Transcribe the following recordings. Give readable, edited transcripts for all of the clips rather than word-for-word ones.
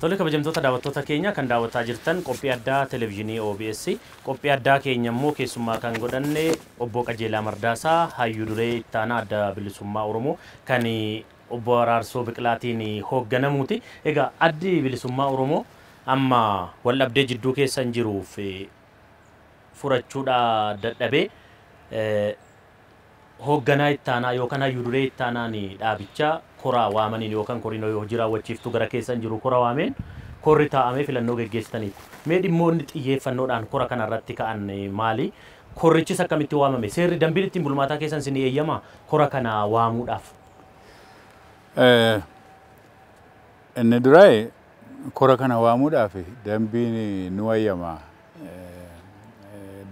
Tole kabajamtoota daawwattoota keenya kan daawwataa jirtan qophii addaa televezyiinii OBS qophii addaa keenya immoo keessummaa kan godhanne obbo Qajeelaa Mardaasaa hayyuu duree ittaanaa adda bilisummaa Oromoo kan obbo Araarsoo Biqilaatiin hoogganamuuti. Egaa addi bilisummaa Oromoo amma waldhabdee jidduu keessan jiruuf furachuudha dadhabee hoogganaa ittaanaa yookaan hayyuu duree ittaanaan dhaabicha koraa waamaniin yookaan koriinoo yoo jiraawwachiiftu gara keessan jiru kora waameen korri taa'amee filannoo geggeessitaniitu. Mee dhimmoonni xiyyeeffannoodhaan kora kanarratti ka'an maali? Korrichis akkamitti waamame? Seerri dambiin ittiin bulmaataa keessan isin eeyyamaa kora kana waamuudhaaf? Inni duraa'e kora kana waamuudhaaf dambiin nu eeyyamaa.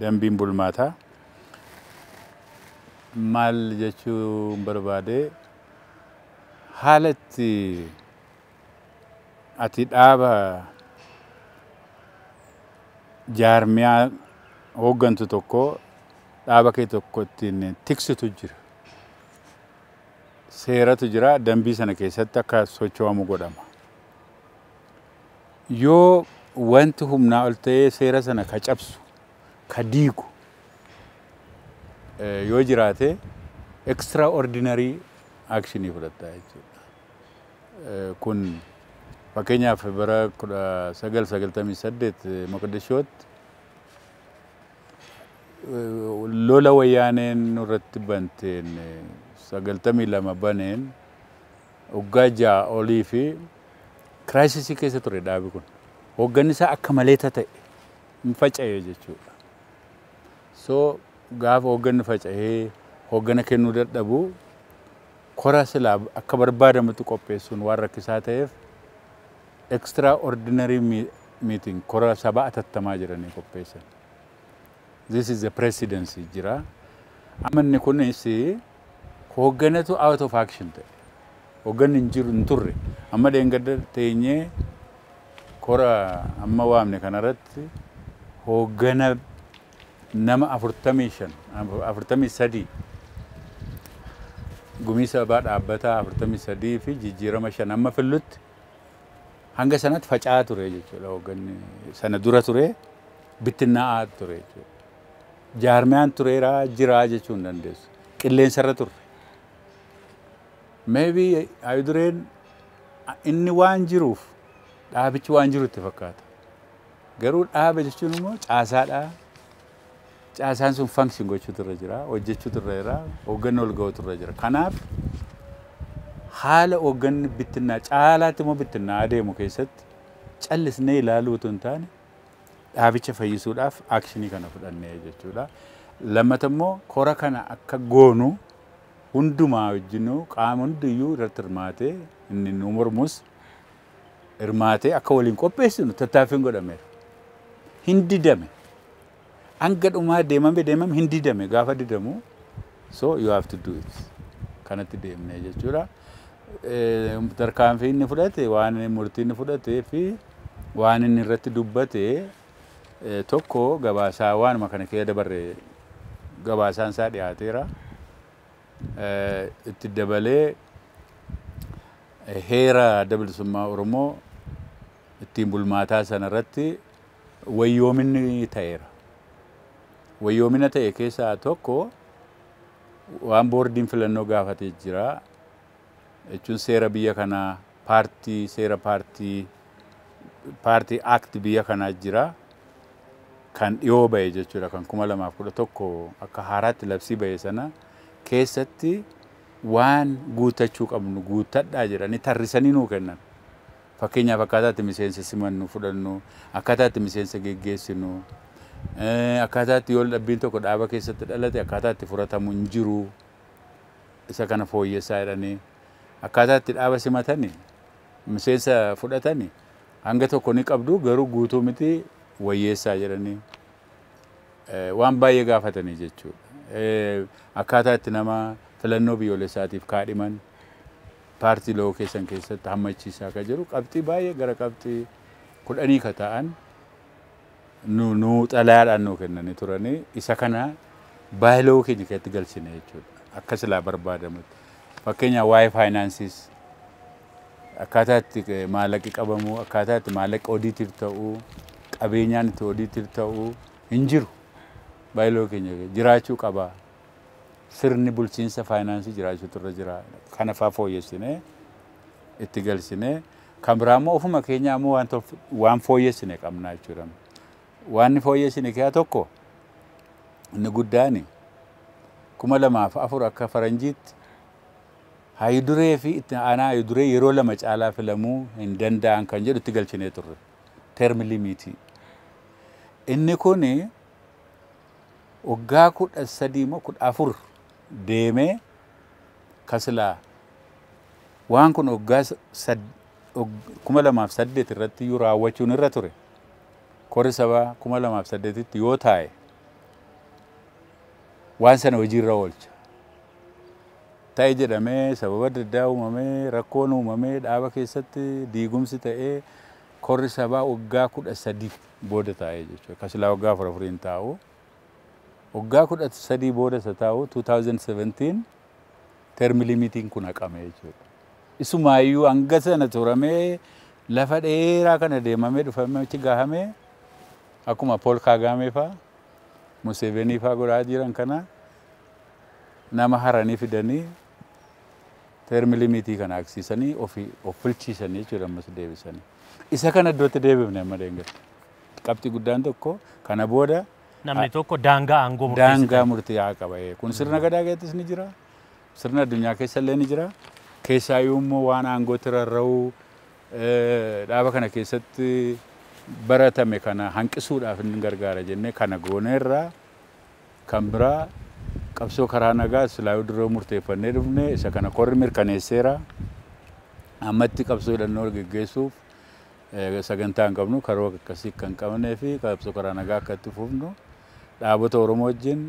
Dambiin bulmaataa maal jechuun barbaade haalatti ati dhaaba jaarmiyaa hooggantu tokko dhaaba kee tokko ittiin tiksitu jira. Seeratu jira, dambii sana keessatti akka socho'amu godhama. Yoo wanti humnaa ol ta'ee seera sana ka cabsu, ka diigu yoo jiraate extraordinary action fudhatta jechuudha. Kun fakkeenyaaf bara 1998 Moqdishootti lola wayyaaneen irratti banteen 92 baneen waggaa 6 olii fi kiraayisisii keessa ture dhaabi kun. Hoogganni isaa akka malee ta'e hin faca'ee jechuudha. So gaafa hoogganni faca'ee hooggana kennuu dadhabu kora silaa akka barbaadamutti qopheessuun waan rakkisaa ta'eef extraordinary meeting kora sabaa atattamaa jiranii qopheessan. This is the presidency jira. Amanni kunis hoogganatu out of action ta'e. Hoogganni hin jiru hin turre. Amma dheengadda teenyee kora amma waamne kanarratti hooggana nama 43 gumii sabaa dhaabbataa 43 fi jijjiirama 5 amma fillutti hanga sanatti faca'aa ture jechuudha. Hoogganni sana dura ture bittinnaa'aa ture jechuudha. Jaarmiyaan tureera jiraa jechuu hin dandeessu. Qilleensarra ture. Maybe hayyuu dureen inni waan jiruuf dhaabichi waan jiru itti fakkaata. Garuu dhaaba jechuun immoo caasaadha. Caasaan sun function gochuutu irra jira, hojjechuutu irra jira, hoogganni ol ga'uutu irra jira. Kanaaf haala hoogganni bittinnaa caalaatti immoo bittinnaa adeemu keessatti callisnee ilaaluu utuu hin taane dhaabicha fayyisuudhaaf akshinii kana fudhannee jechuudha. Lammata immoo kora kana akka goonu hundumaa wajjinuu qaama hundiyyuu irratti hirmaatee inni nu mormus hirmaatee akka waliin qopheessinu tattaaffiin godhameera. Hin didame. Hanga dhumaa deemame hin didame gaafa didamu so you have to do it. Kanatti deemnee jechuudha. Tarkaanfii inni fudhate waan murtii inni fudhatee fi waan inni irratti dubbate tokko gabaasaa waanuma kana keessa dabarre gabaasaan isaa dhiyaateera. Itti dabalee heera adda bilisummaa Oromoo ittiin bulmaataa sana irratti wayyoominni ta'eera. Wayyoomina ta'e keessaa tokko waan boordiin filannoo gaafatee jira. Jechuun seera biyya kanaa seera paartii act biyya kanaa jira. Kan dhiyoo ba'e jechuudha. Kan 2011 akka haaraatti labsii ba'e sana keessatti waan guutachuu qabnu guutadhaa jedhanii tarrisanii nuu kennan. Fakkeenyaaf akkaataa itti miseensa simannu fudhannu, akkaataa itti miseensa geggeessinu, akkaataa itti yoo dhabbiin tokko dhaaba keessatti dhalate akkaataa itti furatamu hin jiru. Isa kana fooyyessaa jedhanii akkaataa itti dhaaba simatanii miseensa fudhatanii hanga tokko ni qabdu garuu guutuu miti wayyeessaa jedhanii waan baay'ee gaafatanii jechuudha. Akkaataa itti nama filannoo biyyoolessaatiif kaadhiman paartii loo keessan keessatti hammachiisaa akka jiru qabxii baay'ee gara qabxii 10 ka ta'an nu xalayaadhaan nuu kennanii turanii isa kana baay'ee keenya keessatti galchine jechuudha. Akka silaa barbaadamutti. Fakkeenyaaf waa'ee faayinaansiis akkaataa itti maallaqi qabamu, akkaataa itti maallaqa odiitiif ta'u, qabeenyaan itti odiitiif ta'u hin jiru. Baay'iloo keenya jiraachuu qaba. Sirni bulchiinsa faayinaansii jiraachuutu irra jira. Kana fa'aa fooyyessinee itti galchinee kan biraa immoo ofuma keenya immoo waan fooyyessine qabna jechuudha. Waan fooyyessine keessaa tokko inni guddaan 2004 akka faranjiitti haayiduree fi itti aanaa haayiduree yeroo lama caalaa filamuu hin danda'an kan jedhu itti galchinee turre. Term limitii. Inni kun waggaa 13 moo 14 deemee kasilaa waan kun waggaa 2008 irratti yoo raawwachuun irra ture. Korri sabaa 2008tti yoo taa'e waan sana hojiirra oolcha. Ta'e jedhamee sababa adda addaa uumamee rakkoon uumamee dhaaba keessatti diigumsi ta'ee korri sabaa waggaa 13 booda taa'ee jechuudha. Kasilaa waggaa 4 hin taa'u. Waggaa 13 booda taa'u 2017 term limitiin kun haqame jechuudha. Isumaayyuu hanga sana turamee lafa dheeraa kana deemamee dhufamee achi gahamee akkuma Paul Kagame fa'aa Museveni fa'aa godhaa jiran kana nama haranii fidanii term limitii kana agarsiisanii of bulchiisanii jechuudha ammas deebisanii. Isa kana iddootti deebifne amma deengatti. Qabxii guddaan tokko kana booda namni tokko daangaa aangoo murteessaa. Daangaa murteessaa qaba. Kun sirna gadaa keessattis ni jira. Sirna addunyaa keessa illee ni jira. Keessaayyuu immoo waan aangootti rarra'uu dhaaba kana keessatti baratame kana hanqisuudhaaf inni gargaara jennee kana gooneerraa kan biraa qabsoo karaa nagaa silaayuu duree murteeffannee dhufne isa kana korri mirkaneesseera. Ammatti qabsoo hidhannoo geggeessuuf sagantaa hin qabnu karoora akkasii kan qabnee fi qabsoo karaa nagaa akka itti fufnu dhaabota Oromoo wajjin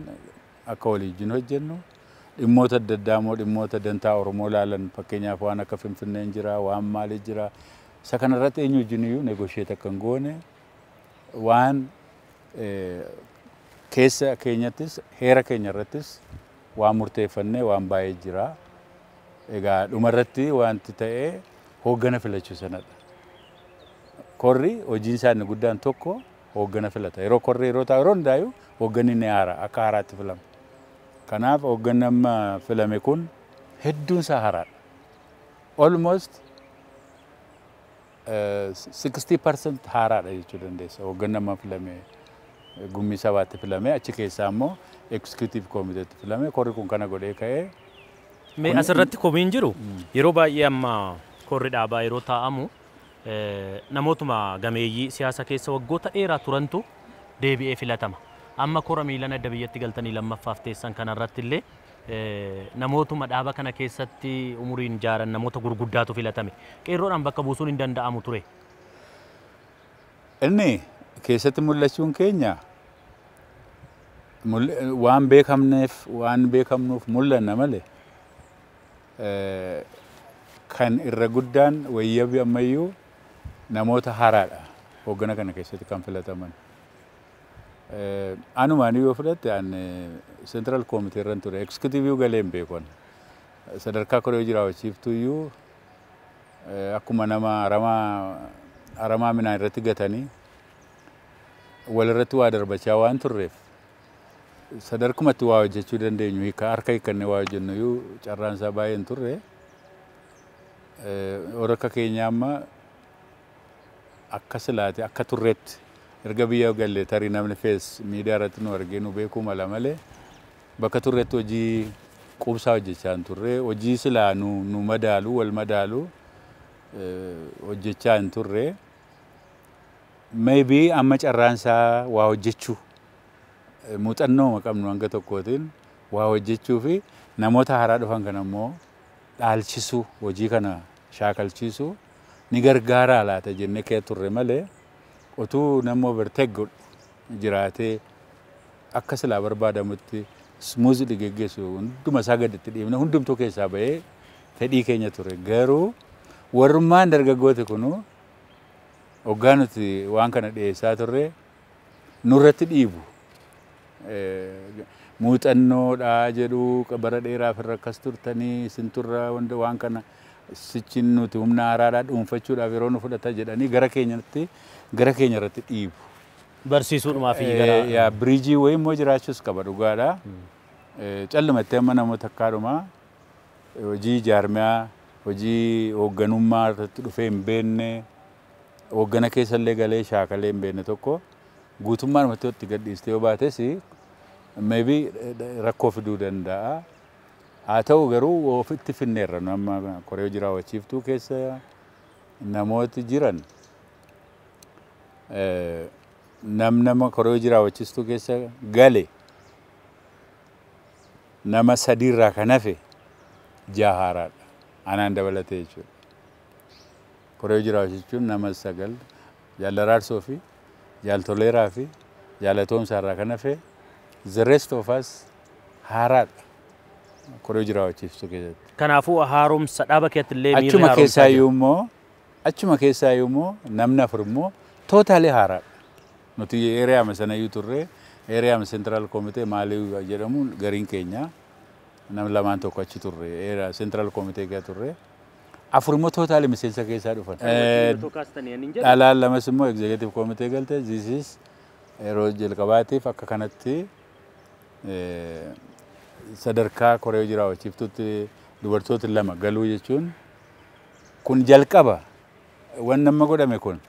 akka walii wajjin hojjennu dhimmoota adda addaa immoo dhimmoota dantaa Oromoo ilaalan fakkeenyaaf waan akka Finfinneen jira waan maalii jira isa kanarratti eenyu wajjin iyyuu negosheet akka hin goone waan keessa keenyattis heera keenya irrattis waan murteeffannee waan baay'ee jira. Egaa dhumarratti wanti ta'ee hooggana filachuu sanadha. Korri hojiin isaa inni guddaan tokko hooggana filata. Yeroo korri yeroo taa'u yeroo hundaayyuu hoogganni ni haara akka haaraatti filama. Kanaaf hoogganni amma filame kun hedduun isaa haaraadha. Almost 60% haaraadha jechuu dandeessa. Hoogganni amma filame gummii sabaatti filame achi keessaa immoo executive committeetti filame korri kun kana godhee ka'ee. Mee asirratti komiin jiru yeroo baay'ee amma korri dhaabaa yeroo taa'amu namootuma gameeyyii siyaasa keessa waggoota dheeraa turantu deebi'ee filatama. Amma kora miilan adda biyyatti galtanii lammaffaaf teessan kanarratti illee namootuma dhaaba kana keessatti umuriin jaaran namoota gurguddaatu filatame. Qeerroodhaan bakka buusuun hin danda'amu ture. Inni keessatti mul'achuun keenya waan beekamneef waan beekamnuuf mul'anna malee kan irra guddaan wayyabii ammayyuu namoota haaraadha hooggana kana keessatti kan filataman. Anumaan yoo fudhatte Central Committee irran ture executive galee hin beekon. Sadarkaa koree jiraawwachiiftuu iyyuu akkuma nama aramaa minaan irratti gatanii walirratti waa darbachaa waan turreef sadarkumatti waa hojjechuu dandeenyu harka hiikkannee waa hojjennu iyyuu carraan isaa baay'ee hin turre. Akka keenya amma akka silaate akka turreetti erga biyya galee tarii namni fees miidiyaa irratti nu argee nu beekuu mala malee bakka turreetti hojii quubsaa hojjechaa hin turre hojii silaa nu madaalu wal madaalu hojjechaa hin turre. Maybe amma carraan isaa waa hojjechuu muuxannoo qabnu hanga tokkootiin waa hojjechuu fi namoota haaraa dhufan kana immoo dhaalchisuu hojii kana shaakalchiisuu ni gargaara laata jennee kee turre malee utuu nama overtake jiraatee akka silaa barbaadamutti smoothly geggeessu hunduma isaa gaditti dhiibne hundumtuu keessaa ba'ee fedhii keenya ture. Garuu warrummaan dargaggooti kunu hoggaa nuti waan kana dhiyeessaa turre nurratti dhiibu. Muuxannoodhaa jedhu bara dheeraaf irra akkas turtanii isin turra waan kana sichin nuti humna haaraadhaa dhuunfachuudhaaf yeroo nu fudhata jedhanii gara keenya irratti dhiibu. Barsiisuudhumaa fi gara yaa biriijii wayii immoo jiraachuus qaba dhugaadha. Callumattee amma namoota akkaadhumaa hojii jaarmiyaa hojii hoogganummaa irratti dhufee hin beekne hooggana keessallee galee shaakalee hin beekne tokko guutummaan namatti itti gadhiistee yoo baates maybe rakkoo fiduu danda'a. Haa ta'u garuu ofitti finneerra amma koree hojii raawwachiiftuu keessa namooti jiran nama koree hojii raawwachiiftuu keessa gale nama sadiirraa kan hafe jahaaraadha. Anaan dabalatee jechuudha. Koree hojii raawwachiiftuun nama 9 jaallaraarsoo fi jaaltoleeraa fi jaalatoomsaarraa kan hafe the rest of us haaraadha. Koree hojii raawwachiiftuu keessatti. Kanaafuu haaromsa dhaaba keetti illee miirri haaromsaa achuma keessaayyuu immoo namni 4 immoo tootaalee haaraadha. Nuti eeriyaama sanayyuu turre eeriyaama seentiraal koomitee maalii jedhamu gariin keenya nam lamaan tokko achi turre eeriyaa seentiraal koomitee keessa turre 4 immoo tootaalee miseensa keessaa dhufan. Dhalaan 2 immoo egzeekitiiv koomitee galte this yeroo jalqabaatiif akka kanatti sadarkaa koree hojii raawwachiiftuutti dubartoota 2 galuu jechuun kun jalqaba waan nama godhame kun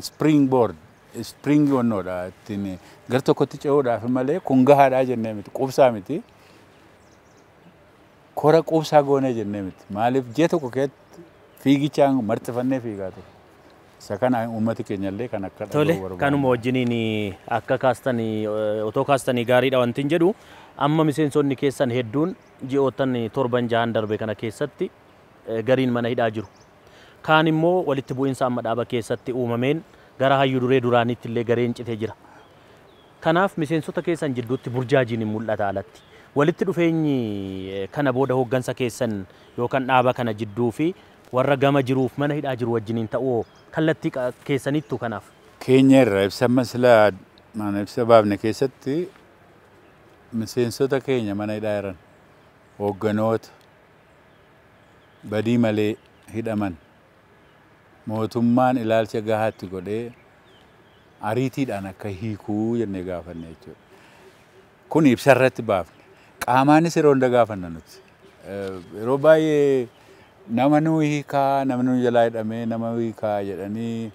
springboard spring wannoodha ittiin gar tokkotti ce'uudhaaf malee kun gahaadhaa jennee miti qubsaa miti kora qubsaa goonee jennee miti maaliif jee tokko keessatti fiigichaan marxifannee fiigaa ture. Isa kana uummati keenyallee kan akka tole kanuma wajjiniin akka kaastanii otoo kaastanii gaariidha wanti hin jedhu amma miseensonni keessan hedduun ji'ootan 7-6 darbe kana keessatti gariin mana hidhaa jiru. Kaan immoo walitti bu'iinsa amma dhaaba keessatti uumameen gara hayyuu duree duraaniitti illee gareen citee jira. Kanaaf miseensota keessan jidduutti burjaajiin hin mul'ata alatti. Walitti dhufeenyi kana booda hooggansa keessan yookaan dhaaba kana jidduu fi warra gama jiruuf mana hidhaa jiru wajjiniin ta'uu kallattii keessanittu kanaaf. Keenya irraa ibsa maslaa mana ibsa baafne keessatti miseensota keenya mana hidhaa jiran hoogganoota badii malee hidhaman mootummaan ilaalcha gahaatti godhee ariitiidhaan akka hiikuu jennee gaafanne jechuudha. Kun ibsa irratti baafne. Qaamaanis yeroo hunda gaafanna nuti. Yeroo baay'ee nama nu hiikaa, nama nu jalaa hidhamee, nama hiikaa jedhanii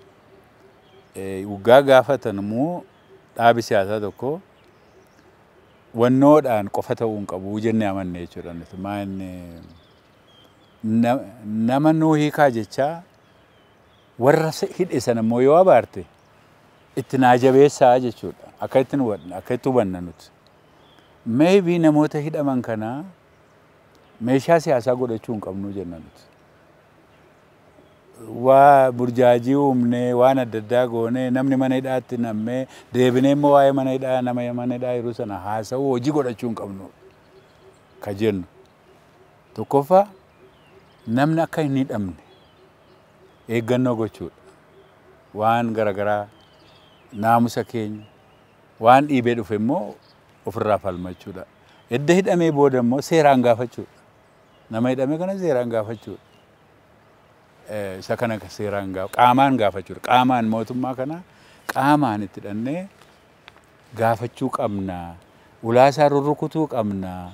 waggaa gaafatan immoo dhaabi siyaasaa tokko wannoodhaan qofa ta'uu hin qabu jennee amanne jechuudha. Nama nu hiikaa jechaa warra hidhe sana immoo yoo abaarte itti naa jabeessaa jechuudha. Akka itti hubanna nuti. Maybe namoota hidhaman kana meeshaa siyaasaa godhachuu hin qabnu jenna nuti. Waa burjaajii uumnee waan adda addaa goonee namni mana hidhaatti nammee deebinee immoo waa'ee mana hidhaa nama mana hidhaa yeroo sana haasa'uu hojii godhachuu hin qabnu ka jennu. Tokkoffaa namni akka hin hidhamne eeggannoo gochuudha. Waan garagaraa naamusa keenya waan dhiibee dhufe immoo ofirraa falmachuudha. Edda hidhamee booda immoo seeraan gaafachuudha. Nama hidhame kana seeraan gaafachuudha. Isa kana seeraan qaamaan gaafachuudha. Qaamaan mootummaa kana qaamaan itti hidhannee gaafachuu qabna. Ulaasaa rurrukutuu qabna.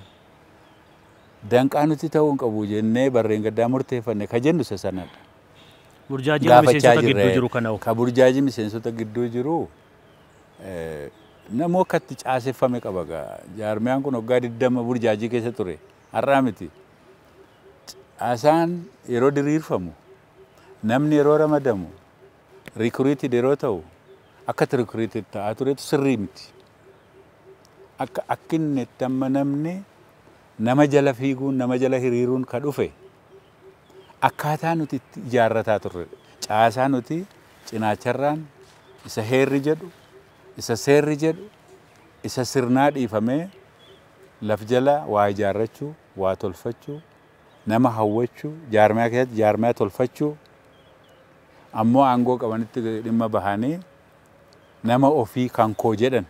Danqaa nuti ta'uu hin qabu jennee barreen gaddaa murteeffanne ka jennu isa sanadha. Burjaajii miseensota gidduu jiru kana ka burjaajii miseensota gidduu jiru namoo akkatti caaseffame qaba gaa. Jaarmiyaan kun waggaa 20 burjaajii keessa ture. Har'aa miti. Caasaan yeroo diriirfamu namni yeroo ramadamu rikuriitii yeroo ta'u akkatti rikuriitii ta'aa turetu sirrii miti. Akka inni itti amma namni nama jala fiiguun nama jala hiriiruun ka dhufe akkaataa nuti itti ijaarrataa turre. Caasaa nuti cinaacharraan isa heerri jedhu isa seerri jedhu isa sirnaa dhiifamee laf jala waa ijaarrachuu waa tolfachuu nama hawwachuu jaarmiyaa keessatti jaarmiyaa tolfachuu ammoo aangoo qabanitti dhimma bahanii nama ofii kan koo jedhan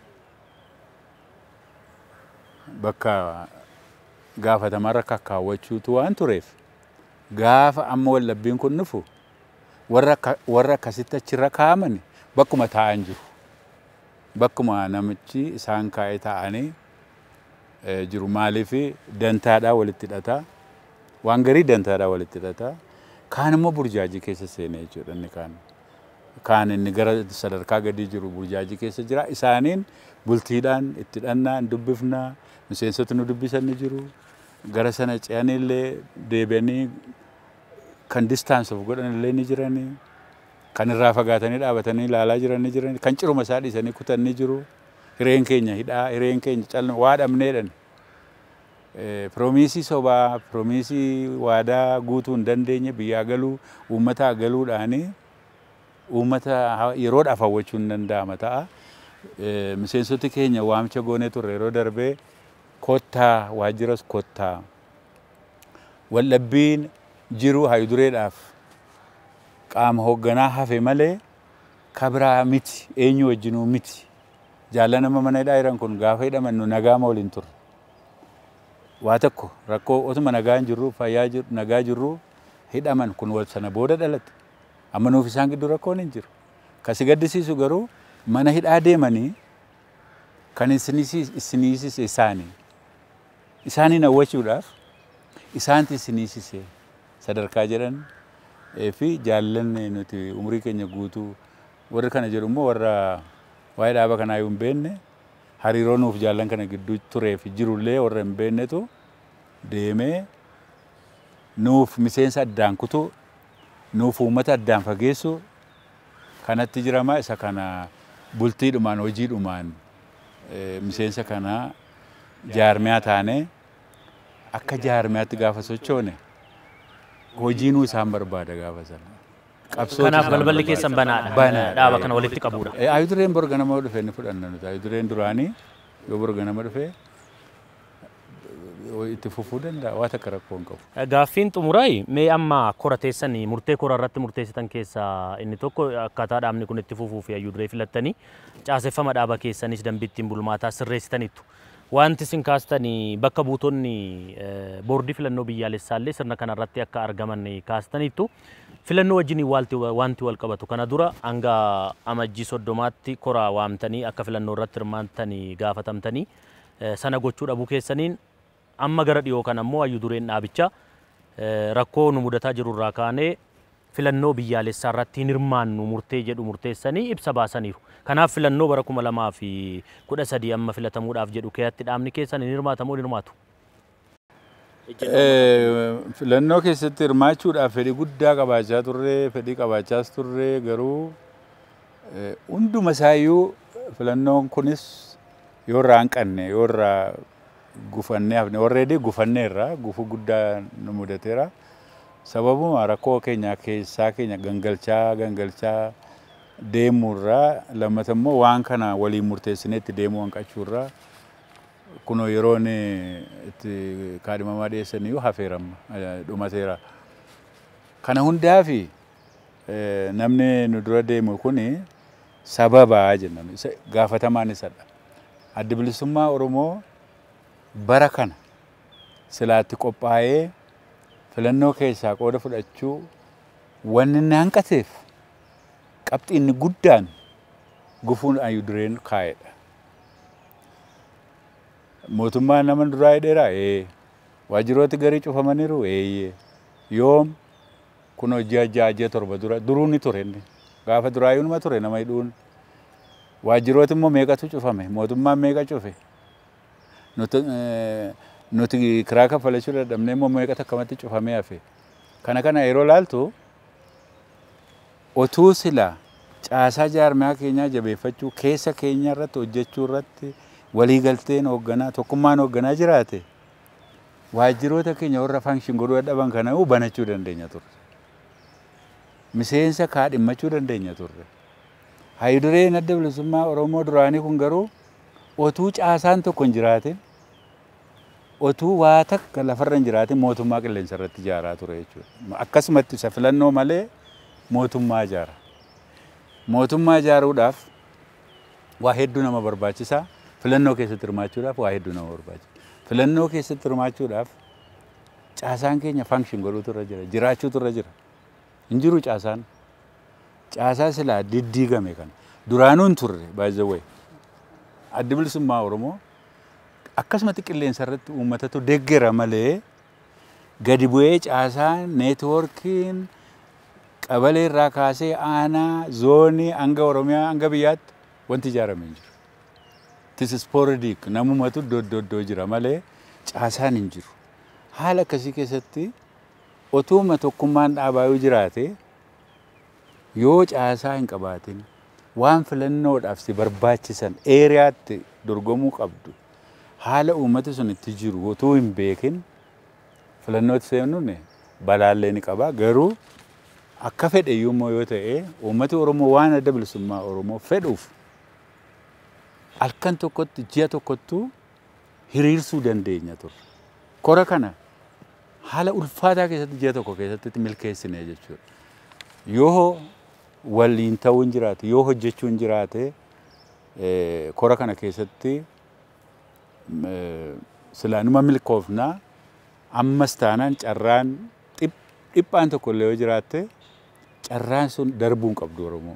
bakka gaafatamarra kakkaawwachuutu waan tureef gaafa amma wallabbiin kun dhufu warra akkasitti achirra kaa'amani bakkuma taa'an jiru. Bakkuma namichi isaan kaa'ee taa'anii jiru. Maaliif dantaadhaa walitti hidhata. Waan garii dantaadhaa walitti hidhata. Kaan immoo burjaajii keessa seenee jechuudha inni kaan. Kaan inni gara sadarkaa gadii jiru burjaajii keessa jira. Isaaniin bultiidhaan itti hidhannaan dubbifnaa miseensota nu dubbisan ni jiru. Gara sana ce'anillee deebi'anii kan distance of godhanillee ni jiranii. Kan irraa fagaatanii dhaabatanii ilaalaa jiran ni jiranii. Kan ciruma isaa dhiisanii kutan ni jiru. Hireen keenya hidhaa, hireen keenya calma waa dhabneedhan. Piroomiisii sobaa, piroomiisii waadaa guutuu hin dandeenye biyyaa galuu, uummata galuudhaanii uummata yeroodhaaf hawwachuu hin danda'ama ta'a. Miseensoti keenya waamicha goonee turre yeroo darbee kottaa waajjiras kottaa. Wallabbiin jiru haydureedhaaf qaama hoogganaa hafe malee kabraa miti, eenyu wajjinuu miti. Jaallan nama mana hidhaa jiran kun gaafa hidhaman nu nagaa ma waliin turre. Waa tokko rakkoo otuma nagaan jirru fayyaa jirru nagaa jirru hidhaman kun wal sana booda dhalate. Amma nuuf isaan gidduu rakkoon hin jiru. Kasi gaddisiisu garuu mana hidhaa deemanii kan isiniisise isaanii. Isaaniin hawwachuudhaaf isaanti isiniisise sadarkaa jedhan fi jaallanne nuti umrii keenya guutuu warra kana jedhu immoo warra waa'ee dhaaba kanaa hin beekne hariiroo nuuf jaallan kana gidduu turee fi jirullee warra hin beeknetu deemee nuuf miseensa addaan kutuu nuuf uummata addaan fageessu kanatti jirama. Isa kana bultiidhumaan hojiidhumaan miseensa kana jaarmiyaa taane akka jaarmiyaatti gaafa sochoone hojiinuu isaan barbaada gaafa sana. Kanaaf balballi keessan banaadha. Dhaaba kana walitti qabuudha. Ayudureen borga nama dhufe ni fudhanna nuti. Ayudureen duraanii yoo borga nama dhufe itti fufuu danda'a. Waa takka rakkoo hin qabu. Gaaffiin xumuraay mee amma kora teessanii murtee kora irratti murteessitan keessaa inni tokko akkaataa dhaabni kun itti fufuu fi ayuduree filattanii caaseffama dhaaba keessanis dambittiin bulmaataa sirreessitaniittu. Wanti isin kaastanii bakka buutonni boordii filannoo biyyaalessaallee sirna kanarratti akka argaman kaastaniittu. Filannoo wajjin wanti wal qabatu kana dura hanga amajjii 30tti koraa waamtanii akka filannoo irratti hirmaattanii gaafatamtanii sana gochuu dhabuu keessaniin amma gara dhiyoo kana ammoo ayudureen dhaabichaa rakkoo nu mudataa jiru irraa kaanee filannoo biyyaalessaa irratti hin hirmaannu murtee jedhu murteessanii ibsa baasaniiru. Kanaaf filannoo bara 2013 amma filatamuudhaaf jedhu keessatti dhaabni keessan hin hirmaatamoo hin hirmaatu? Filannoo keessatti hirmaachuudhaaf fedhii guddaa qabaachaa turre, fedhii qabaachaas turre garuu hunduma isaayyuu filannoon kunis yoo irraa hanqanne yoo irraa gufannee hafne already gufanneerra gufuu guddaa nu mudateera. Sababuma rakkoo keenya keessaa keenya gangalchaa deemurraa lammata immoo waan kana waliin murteessineetti deemuu hanqachuurraa kunoo yeroon itti kaadhimamaa dhiyeessaniyyuu hafeeramma dhumateera. Kana hundaafi namni nu dura deemu kuni sababaa jennaan. Gaafatamaan isadha. Adda Bilisummaa Oromoo bara kana silaatti qophaa'ee filannoo keessaa qooda fudhachuu wanni inni hanqateef qabxii inni guddaan gufuun ayudureen kaa'edha. Mootummaan nama duraa hidheeraa waajjirooti garii cufamaniiru yoom kun hojii ji'a torba duruu ni ture inni gaafa duraayyuu numa ture nama hidhuun waajjirooti immoo meeqatu cufame mootummaan meeqa cufe nuti kiraa kaffalachuu dadhabnee immoo meeqatu akkamatti cufamee hafe. Kana yeroo laaltu otuu silaa caasaa jaarmiyaa keenyaa jabeeffachuu keessa keenya irratti hojjechuu irratti walii galteen hoogganaa tokkummaan hoogganaa jiraate waajjiroota keenya warra function godhuu dadhaban kana banachuu dandeenya turre. Miseensa kaadhimmachuu dandeenya turre. Ayudureen Adda Bilisummaa Oromoo duraanii kun garuu otuu caasaan tokko hin jiraatin otuu waa takka lafarra hin jiraatin mootummaa qilleensa irratti ijaaraa ture jechuudha. Akkasumatti isa filannoo malee mootummaa ijaara. Mootummaa ijaaruudhaaf waa hedduu nama barbaachisaa. Filannoo keessatti hirmaachuudhaaf waa hedduu nama barbaachisa. Filannoo keessatti hirmaachuudhaaf caasaan keenya function godhuutu irra jira, jiraachuutu irra jira. Hin jiru caasaan. Caasaa silaa diddiigame kan. Duraanuu hin turre by the way. Adda Bilisummaa Oromoo akkasumatti qilleensa irratti uummatatu deeggera malee gadi bu'ee caasaan neetwoorkiin qabalee irraa kaasee aanaa zoonii hanga Oromiyaa hanga biyyaatti wanti ijaarame hin jiru. This is sporadic namumatu doddoo jira malee caasaan hin jiru. Haala akkasii keessatti otuuma tokkummaan dhaabaayuu jiraate yoo caasaa hin qabaatin waan filannoodhaaf si barbaachisan eeriyaatti dorgomuu qabdu haala uummati sun itti jiru otuu hin beekin filannootti seenuun balaallee ni qaba. Garuu akka fedhe iyyuu yoo ta'e uummati Oromoo waan Adda Bilisummaa Oromoo fedhuuf halkan tokkotti ji'a tokkottuu hiriirsuu dandeenya ture. Kora kana haala ulfaataa keessatti ji'a tokko keessatti milkeessine jechuudha. Yoo waliin ta'uu hin jiraate, yoo hojjechuu hin jiraate kora kana keessatti silaanuma milkoofnaa ammas taanaan carraan dhiphaan tokko illee yoo jiraatte carraan sun darbuu hin qabdu Oromoo.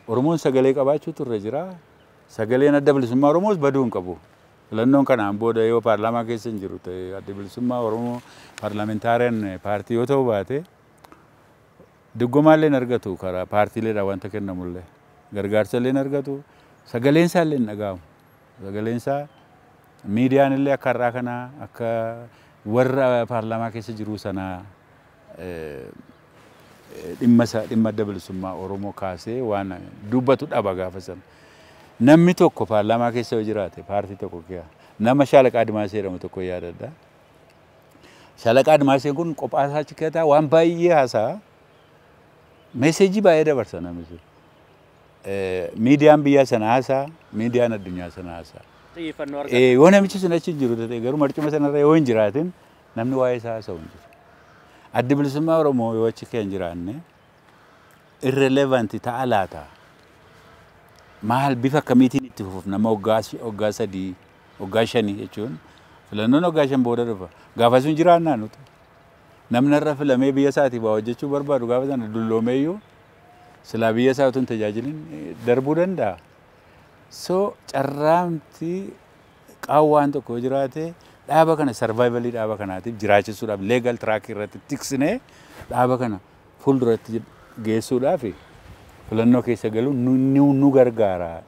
Oromoon sagalee qabaachuutu irra jira. Sagaleen Adda Bilisummaa Oromoos baduu hin qabu. Filannoon kanaan booda yoo paarlaamaa keessa hin jiru ta'e Adda Bilisummaa Oromoo paarlaamentaariyaan paartii yoo ta'u baate duggumaallee hin argatu karaa paartiileedhaan wanta kennamullee gargaarsa illee hin argatu. Sagaleen isaa illee hin dhaga'amu. Sagaleen isaa miidiyaan illee akka har'aa kanaa akka warra paarlaamaa keessa jiru sanaa dhimma Adda Bilisummaa Oromoo kaasee waan dubbatu dhaba gaafa sana. Namni tokko paarlaamaa keessa yoo jiraate paartii tokko keessa nama Shaalaqaa Dimaasee jedhamu tokko yaadadha. Shaalaqaa Dimaaseen kun qophaasaa achi keessaa waan baay'ee haasa'a. Meeseejii baay'ee dabarsa namni sun. Miidiyaan biyyaa sana haasa'a, miidiyaan addunyaa sana haasa'a. Yoo namichi sun achi hin jiru ta'e garuu marcuma sanarra yoo hin jiraatin namni waa'ee isaa haasa'u hin jiru. Adda Bilisummaa Oromoo yoo achi keessa hin jiraanne irrelevanti ta'a laata. Maal bifa akkamiitiin itti fufuuf nama waggaa 3 waggaa 5 jechuun filannoon waggaa 5 booda dhufa. Gaafa sun jiraannaa nuti. Namni irra filamee biyya isaatiif waa hojjechuu barbaadu gaafa sana dulloomeeyyuu silaa biyya isaa utuu hin tajaajilin darbuu danda'a. So carraamti qaawwaan tokko yoo jiraate dhaaba kana sarvaayivalii dhaaba kanaatiif jiraachisuudhaaf leegal tiraakii irratti tiksinee dhaaba kana fuulduratti geessuudhaaf filannoo keessa galuun nu gargaara.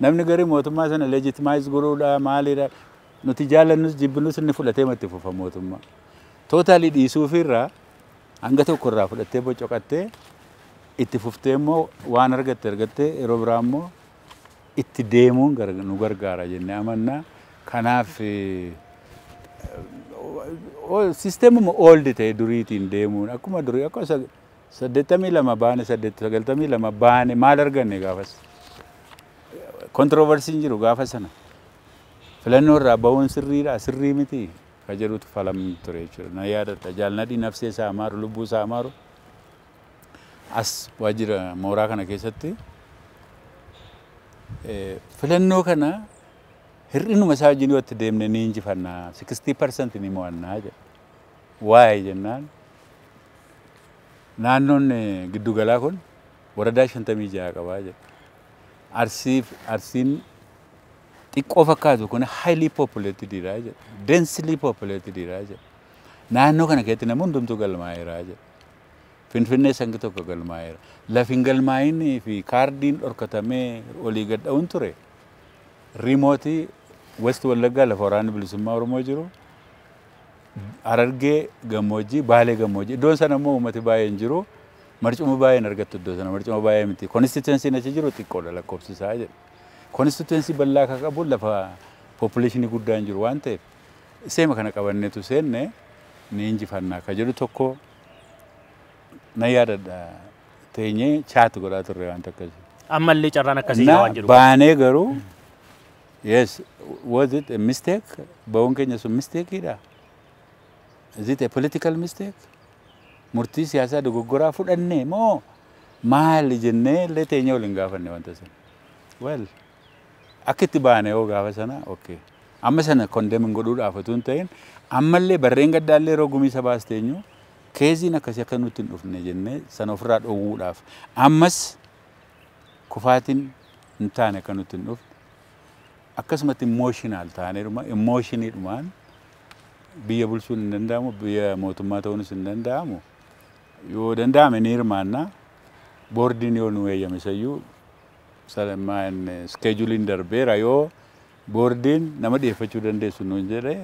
Namni garii mootummaa sana leejitimaayis godhuudha maalidha nuti jaallannus jibbinus inni fudhatee matti fufa mootummaa. Tootaalii dhiisuufirraa hanga tokko irraa fudhattee bocoqattee itti fuftee immoo waan argattee yeroo biraa immoo itti deemuun nu gargaara jennee amannaa. Kanaaf sisteemuma ooldi ta'e duriitiin deemuun akkuma durii akka 82 baane 92 baane maal arganne gaafas. Kontroversiin jiru gaafa sana. Filannoo irraa ba'uun sirriidha sirrii miti ka jedhutu falamni ture jechuudha. Na yaadadha jaalladhi nafsee isaa amaaru lubbuu isaa amaaru as waajjira mooraa kana keessatti filannoo kana hir'inuma isaa wajjin yoo itti deemne ni injifannaa 60% ni mo'annaa jedha. Waa'ee jennaan naannoon giddugalaa kun waradaa 56 qabaa jedha. Arsiin xiqqoo fakkaatu kun highly populated dha jedha. Densely populated dha jedha. Naannoo kana keessatti namni hundumtuu galmaa'eera jedha. Finfinnee sangi tokko galmaa'eera. Lafin galmaa'inii fi kaardiin dhorkatamee olii gadha'uun ture. Riimootii West Wallaggaa lafa waraanni bilisummaa Oromoo jiru. Harargee gammoojjii, Baalee gammoojjii. Iddoon sana immoo uummati baay'een jiru. Marcuma baay'een argattu iddoo sana. Marcuma baay'ee miti. Constituency achi jiru xiqqoodha lakkoofsisaa jedha. Constituency bal'aa akka qabu lafa populationii guddaan jiru waan ta'eef seema kana qabanneetu seenne ni injifannaa ka jedhu tokko na yaadadha teenyee chaatu godhaa turre waan akkasii. Ammallee carraan akkasii waan jiru. Baanee garuu yes was it a mistake? Ba'uun keenya sun misteekiidha. Is it a political mistake? Murtii siyaasaa dogoggoraa fudhannee moo maali jennee illee teenyee waliin gaafanne wanta sana. Well, akka itti baane yoo gaafa sana okay. amma sana kondemin godhuudhaaf utuu hin ta'in ammallee barreen gaddaallee yeroo gumii sabaas teenyu keeziin akkasii akka nutti hin dhufne jennee sana ofirraa dhoowwuudhaaf ammas kufaatiin hin taane akka nutti hin dhufne akkasumatti emotional taaneedhuma emotioniidhumaan biyya bulchuun hin danda'amu biyya mootummaa ta'uunis hin danda'amu yoo danda'ame ni hirmaannaa boordiin yoo nu eeyyame isayyuu salamaan scheduling darbeera yoo boordiin nama dhiyeeffachuu dandeessu nuun jedhee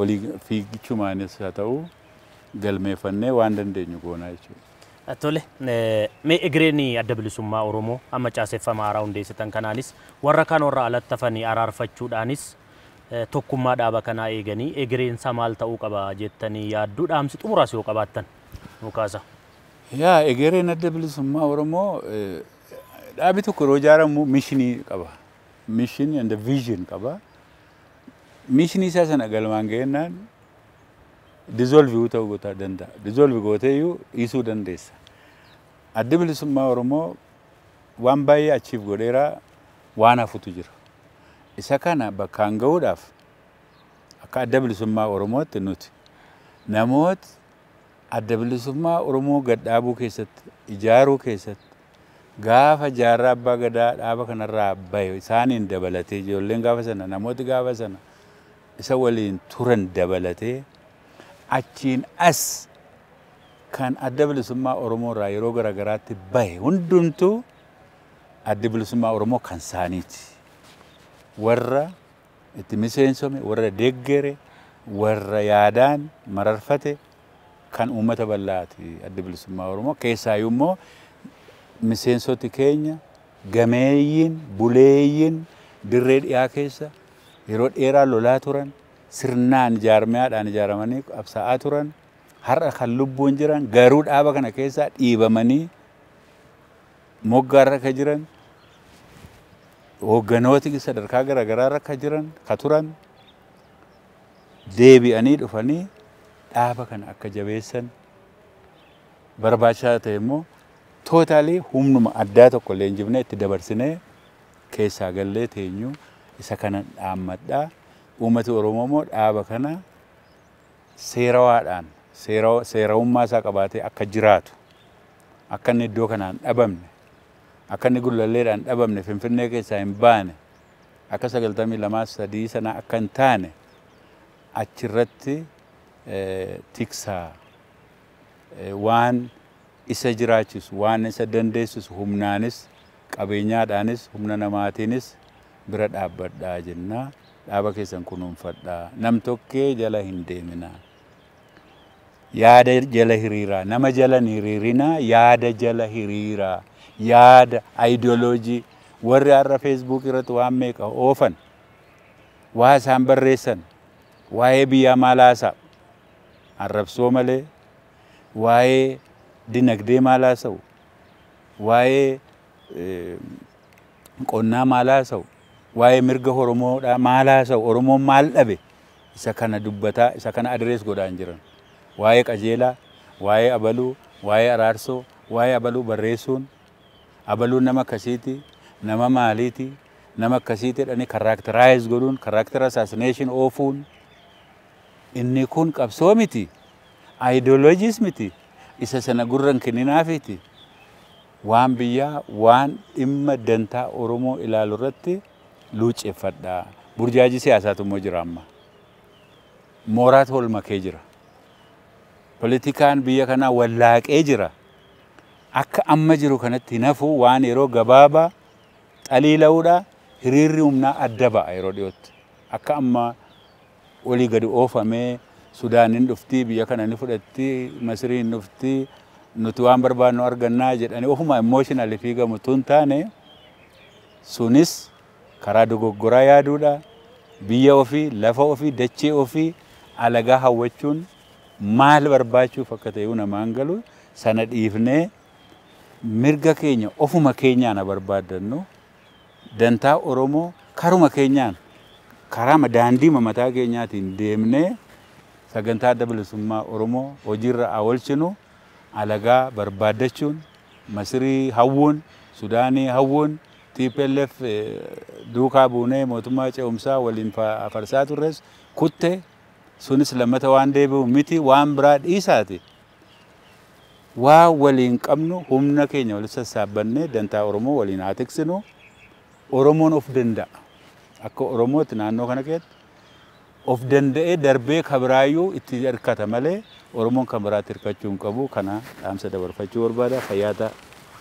olii fiigichumaanis haa ta'u galmeeffannee waan dandeenyu goonaa jechuudha. Tole, mee egereen adda bilisummaa Oromoo amma caaseffama haaraa hundeessitan kanaanis warra kaan warra alatti hafanii araarfachuudhaanis tokkummaa dhaaba kanaa eeganii egereen isaa maal ta'uu qaba jettanii yaadduu dhaamsi xumuraas yoo qabaattan nu kaasa. Yaa egereen adda bilisummaa Oromoo dhaabi tokko yeroo ijaaramu mishinii qaba. Mission and the vision qaba. Mishinii isaa sana galmaan ga'ennaan dissolve ta'uu danda'a. Dissolve gooteeyyuu dhiisuu dandeessa. Adda bilisummaa Oromoo waan baay'ee achiif godheera waan hafutu jira. Isa kana bakkaan ga'uudhaaf akka adda bilisummaa Oromootti nuti namoota adda bilisummaa Oromoo gadhaabuu keessatti ijaaruu keessatti gaafa jaarraa abbaa gadaa dhaaba kanarraa bahe isaaniin dabalatee ijoolleen gaafa sana namooti gaafa sana isa waliin turan dabalatee achiin as kan adda bilisummaa Oromoo irraa yeroo garagaraatti bahe hundumtuu adda bilisummaa Oromoo kan isaaniiti. Warra itti miseensome, warra deeggere, warra yaadaan mararfate kan uummata bal'aati adda bilisummaa Oromoo. Keessaayyuu immoo miseensoti keenya gameeyyiin, buleeyyiin dirree dhiyaa keessa yeroo dheeraa lolaa turan sirnaan jaarmiyaadhaan ijaaramanii qabsaa'aa turan har'a kan lubbuun jiran garuu dhaaba kana keessaa dhiibamanii moggaarra ka jiran hoogganooti sadarkaa garaagaraarra ka jiran ka turan deebi'anii dhufanii dhaaba kana akka jabeessan barbaachisaa ta'e immoo tootaalii humnuma addaa tokko illee hin jibne itti dabarsinee keessaa gallee teenyu isa kana dhaammadhaa. Uummati Oromoo immoo dhaaba kana seerawaadhaan seerawummaa isaa qabaatee akka jiraatu akka inni iddoo kanaan dhabamne akka inni gullalleedhaan dhabamne Finfinnee keessaa hin baane akka 92 sana akka hin taane achirratti tiksaa waan isa jiraachisu waan isa dandeessisu humnaanis qabeenyaadhaanis humna namaatiinis bira dhaabbadhaa jennaa. Dhaaba keessan kunuunfadhaa. Nam tokkee jala hin deeminaa. Yaada jala hiriiraa. Nama jala hin hiriirinaa. Yaada jala hiriiraa. Yaada ideoloojii warri har'a Facebook irratti waan meeqa oofan waa isaan barreessan waa'ee biyyaa maal haasa'a arrabsoo malee waa'ee dinagdee maal haasa'u waa'ee qonnaa maal haasa'u waa'ee mirga Oromoodhaa maal haasa'u Oromoon maal dhabe isa kana dubbataa isa kana adrees godhaan jiran waa'ee qajeelaa waa'ee abaluu waa'ee araarsoo waa'ee abaluu barreessuun abaluun nama akkasiiti nama maaliiti nama akkasiiti jedhanii characterize godhuun character assassination oofuun inni kun qabsoo miti ideologies miti isa sana gurran kenninaafiti waan biyyaa waan dhimma dantaa Oromoo ilaalu irratti luucceeffadhaa. Burjaajii siyaasaatu immoo jira amma. Mooraatu wal makee jira. Politikaan biyya kanaa wallaaqee jira. Akka amma jiru kanatti nafu waan yeroo gabaabaa xaliila'uudha hiriirri humnaa adda ba'a yeroo dhiyootti. Akka amma olii gadi oofamee Sudaanin dhuftii biyya kana ni fudhatti Masiriin dhuftii nuti waan barbaadnu argannaa jedhanii ofuma emotionally fiigamu tun taane sunis karaa dogoggoraa yaaduudha biyya ofii lafa ofii dachee ofii alagaa hawwachuun maal barbaachuuf akka ta'e namaan galu sana dhiifnee mirga keenya ofuma keenyaan barbaadannu dantaa Oromoo karuma keenyaan karaa daandii mataa keenyaatiin deemnee sagantaa adda bilisummaa Oromoo hojiirra oolchinu alagaa barbaadachuun Masirii hawwuun Sudaanii hawwuun TPLF duukaa buunee mootummaa ce'umsaa waliin farsaa turres kutte sunis lammata waan deebi'u miti waan biraa dhiisaati. Waa waliin qabnu humna keenya waliin sassaabannee dantaa Oromoo waliin haa tiksinu. Oromoon of danda'a. Akka Oromootti naannoo kana keessatti of danda'ee darbee kabiraayyuu itti hirkata malee Oromoon kan biraatti hirkachuu hin qabu. Kana dhaamsa dabarfachuu barbaada. Fayyaata.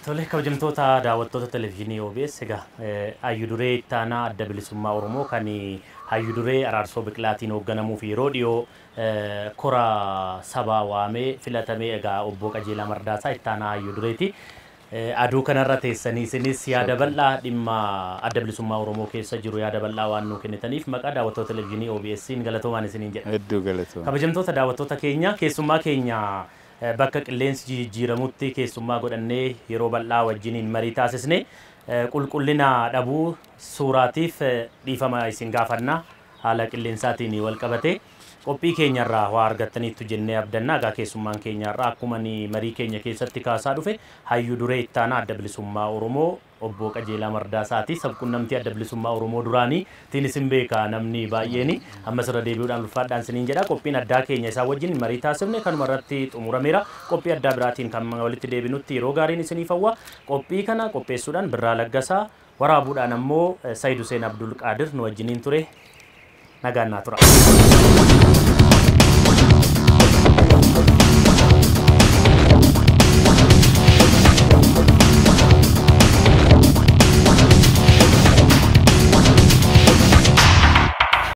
Tole kabajamtoota daawwattoota televezyiinii OBS egaa hayyuu duree ittaanaa adda bilisummaa Oromoo kan hayyuu duree Araarsoo Biqilaatiin hoogganamuuf yeroo dhiyoo koraa sabaa waamee filatamee egaa obbo Qajeelaa Mardaasaa ittaanaa hayyuu dureeti. Aduu kanarra teessanii isinis yaada bal'aa dhimma adda bilisummaa Oromoo keessa jiru yaada bal'aa waan nuu kennitaniif maqaa daawwattoota televezyiinii OBS'n galatoomaan isiniin jedha. Hedduu galatooma. Kabajamtoota daawwattoota keenya keessummaa keenya bakka qilleensi jijjiiramutti keessummaa godhannee yeroo bal'aa wajjiniin marii taasisne qulqullina dhabuu suuraatiif dhiifama isin gaafannaa haala qilleensaatiin wal qabate qophii keenyarraa waa argattaniittu jennee abdannaa egaa keessummaan keenyarraa akkuma marii keenya keessatti kaasaa dhufe hayyuu duree ittaanaa adda bilisummaa Oromoo obbo Qajeelaa Mardaasaati. Sabquunnamtii adda bilisummaa Oromoo duraanii tiin isin beeka namni baay'een ammas irra deebi'uudhaan ulfaadhaan isiniin jedha. Qophiin addaa keenya isaa wajjin marii taasifne kanuma irratti xumurameera. Qophii addaa biraatiin kan walitti deebinutti yeroo gaariin isiniif hawwa. Qophii kana qopheessuudhaan Birraa Laggasaa waraabuudhaan ammoo Sayyid Hussein Abdul Qaadir nu wajjiniin ture. Nagaan naa tura.